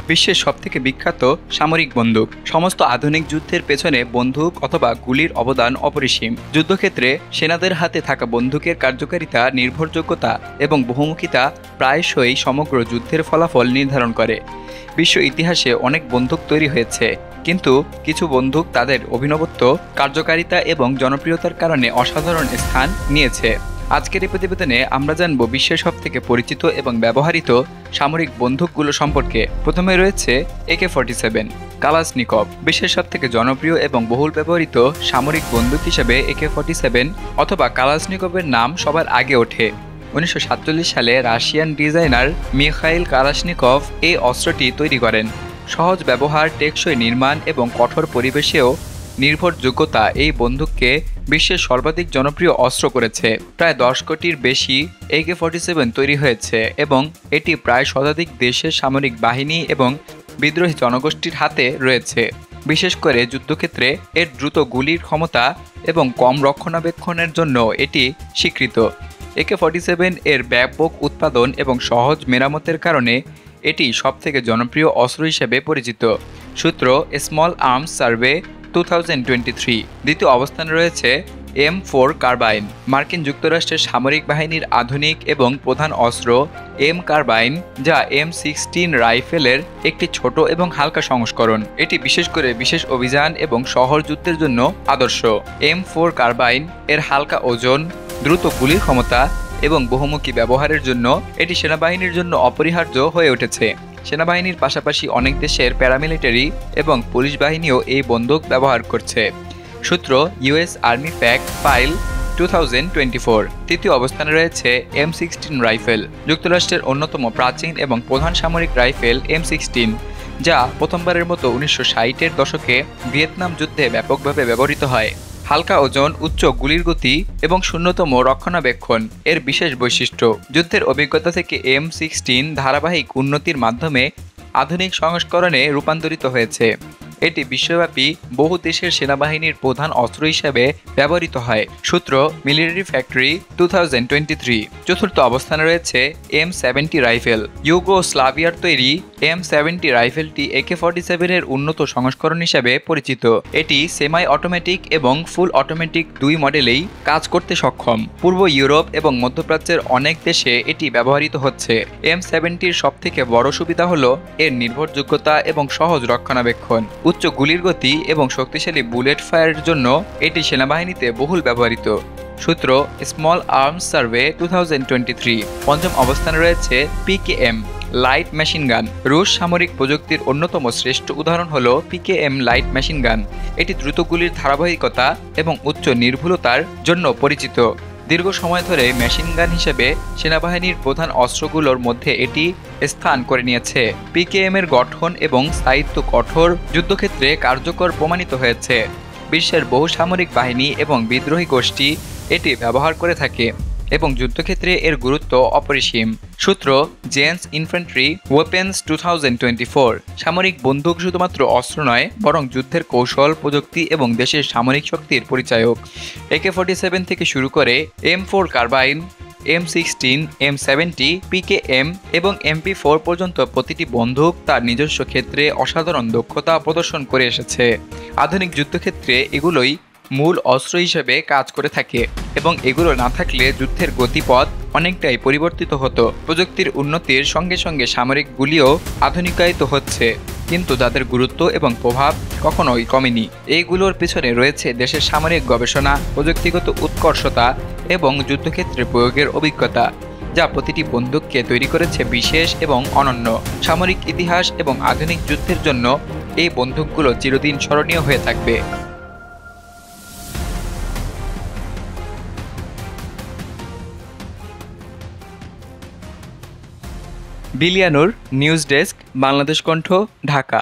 বিশ্বের সবথেকে বিখ্যাত সামরিক বন্দুক। সমস্ত আধুনিক যুদ্ধের পেছনে বন্দুক অথবা গুলির অবদান অপরিসীম। যুদ্ধক্ষেত্রে সেনাদের হাতে থাকা বন্দুকের কার্যকারিতা, নির্ভরযোগ্যতা এবং বহুমুখিতা প্রায়শই সমগ্র যুদ্ধের ফলাফল নির্ধারণ করে। বিশ্ব ইতিহাসে অনেক বন্দুক তৈরি হয়েছে, কিন্তু কিছু বন্দুক তাদের অভিনবত্ব, কার্যকারিতা এবং জনপ্রিয়তার কারণে অসাধারণ স্থান নিয়েছে। আজকের এই প্রতিবেদনে আমরা জানব বিশ্বের সবথেকে পরিচিত এবং ব্যবহৃত সামরিক বন্দুকগুলো সম্পর্কে। প্রথমে রয়েছে AK-47 কালাশনিকভ। বিশ্বের সবথেকে জনপ্রিয় এবং বহুল ব্যবহৃত সামরিক বন্দুক হিসেবে AK-47 অথবা কালাশনিকভের নাম সবার আগে ওঠে। 1947 সালে রাশিয়ান ডিজাইনার মিখাইল কালাশনিকভ এই অস্ত্রটি তৈরি করেন। সহজ ব্যবহার, টেকসই নির্মাণ এবং কঠোর পরিবেশেও নির্ভরযোগ্যতা এই বন্দুককে বিশ্বের সর্বাধিক জনপ্রিয় অস্ত্র করেছে। প্রায় 10 কোটির বেশি AK-47 তৈরি হয়েছে এবং এটি প্রায় শতাধিক দেশের সামরিক বাহিনী এবং বিদ্রোহী জনগোষ্ঠীর হাতে রয়েছে। বিশেষ করে যুদ্ধক্ষেত্রে এর দ্রুত গুলির ক্ষমতা এবং কম রক্ষণাবেক্ষণের জন্য এটি স্বীকৃত। AK-47 এর ব্যাপক উৎপাদন এবং সহজ মেরামতের কারণে এটি সবথেকে জনপ্রিয় অস্ত্র হিসেবে পরিচিত। সূত্র স্মল আর্মস সার্ভে 2023। দ্বিতীয় অবস্থানে রয়েছে M4 কার্বাইন। মার্কিন যুক্তরাষ্ট্রের সামরিক বাহিনীর আধুনিক এবং প্রধান অস্ত্র M কার্বাইন, যা M16 রাইফেলের একটি ছোট এবং হালকা সংস্করণ। এটি বিশেষ করে বিশেষ অভিযান এবং শহর যুদ্ধের জন্য আদর্শ। M4 কার্বাইন এর হালকা ওজন, দ্রুত গুলির ক্ষমতা এবং বহুমুখী ব্যবহারের জন্য এটি সেনাবাহিনীর জন্য অপরিহার্য হয়ে উঠেছে। সেনাবাহিনীর পাশাপাশি অনেক দেশের প্যারামিলিটারি এবং পুলিশ বাহিনীও এই বন্দুক ব্যবহার করছে। সূত্র US আর্মি ফ্যাক্ট ফাইল 2024। তৃতীয় অবস্থানে রয়েছে M16 রাইফেল। যুক্তরাষ্ট্রের অন্যতম প্রাচীন এবং প্রধান সামরিক রাইফেল M16, যা প্রথমবারের মতো 1960-এর দশকে ভিয়েতনাম যুদ্ধে ব্যাপকভাবে ব্যবহৃত হয়। হালকা ওজন, উচ্চ গুলির গতি এবং শূন্যতম রক্ষণাবেক্ষণ এর বিশেষ বৈশিষ্ট্য। যুদ্ধের অভিজ্ঞতা থেকে M16 ধারাবাহিক উন্নতির মাধ্যমে আধুনিক সংস্করণে রূপান্তরিত হয়েছে। এটি বিশ্বব্যাপী বহু দেশের সেনাবাহিনীর প্রধান অস্ত্র হিসেবে ব্যবহৃত হয়। সূত্র মিলিটারি ফ্যাক্টরি 2023। চতুর্থ অবস্থানে রয়েছে M70 রাইফেল। ইউগোস্লাভিয়ার তৈরি M70 রাইফেলটি AK-47 এর উন্নত সংস্করণ হিসেবে পরিচিত। এটি সেমাই অটোমেটিক এবং ফুল অটোমেটিক দুই মডেলেই কাজ করতে সক্ষম। পূর্ব ইউরোপ এবং মধ্যপ্রাচ্যের অনেক দেশে এটি ব্যবহৃত হচ্ছে। M70-র সবথেকে বড় সুবিধা হলো এর নির্ভরযোগ্যতা এবং সহজ রক্ষণাবেক্ষণ। উচ্চ গুলির গতি এবং শক্তিশালী বুলেট ফায়ারের জন্য এটি সেনাবাহিনীতে বহুল ব্যবহৃত। সূত্র স্মল আর্মস সার্ভে 2023। পঞ্চম অবস্থানে রয়েছে PKM লাইট মেশিন গান। রুশ সামরিক প্রযুক্তির অন্যতম শ্রেষ্ঠ উদাহরণ হল PKM লাইট মেশিন গান। এটি দ্রুত গুলির ধারাবাহিকতা এবং উচ্চ নির্ভুলতার জন্য পরিচিত। দীর্ঘ সময় ধরে মেশিন গান হিসেবে সেনাবাহিনীর প্রধান অস্ত্রগুলোর মধ্যে এটি স্থান করে নিয়েছে। PKM এর গঠন এবং স্থায়িত্ব কঠোর যুদ্ধক্ষেত্রে কার্যকর প্রমাণিত হয়েছে। বিশ্বের বহু সামরিক বাহিনী এবং বিদ্রোহী গোষ্ঠী এটি ব্যবহার করে থাকে এবং যুদ্ধক্ষেত্রে এর গুরুত্ব অপরিসীম। সূত্র জেন্স ইনফ্যান্ট্রি ওয়েপেন্স 2024। সামরিক বন্দুক শুধুমাত্র অস্ত্র নয়, বরং যুদ্ধের কৌশল, প্রযুক্তি এবং দেশের সামরিক শক্তির পরিচায়ক। AK-47 থেকে শুরু করে M4 carbine, M16, M70, PKM এবং MP4 পর্যন্ত প্রতিটি বন্দুক তার নিজস্ব ক্ষেত্রে অসাধারণ দক্ষতা প্রদর্শন করে এসেছে। আধুনিক যুদ্ধক্ষেত্রে এগুলোই মূল অস্ত্র হিসেবে কাজ করে থাকে এবং এগুলো না থাকলে যুদ্ধের গতিপথ অনেকটাই পরিবর্তিত হতো। প্রযুক্তির উন্নতির সঙ্গে সঙ্গে সামরিক গুলিও আধুনিকায়িত হচ্ছে, কিন্তু তাদের গুরুত্ব এবং প্রভাব কখনোই কমেনি। এইগুলোর পেছনে রয়েছে দেশের সামরিক গবেষণা, প্রযুক্তিগত উৎকর্ষতা এবং যুদ্ধক্ষেত্রে প্রয়োগের অভিজ্ঞতা, যা প্রতিটি বন্দুককে তৈরি করেছে বিশেষ এবং অনন্য। সামরিক ইতিহাস এবং আধুনিক যুদ্ধের জন্য এই বন্দুকগুলো চিরদিন স্মরণীয় হয়ে থাকবে। বিলিয়ানুর নিউজ ডেস্ক, বাংলাদেশ কণ্ঠ, ঢাকা।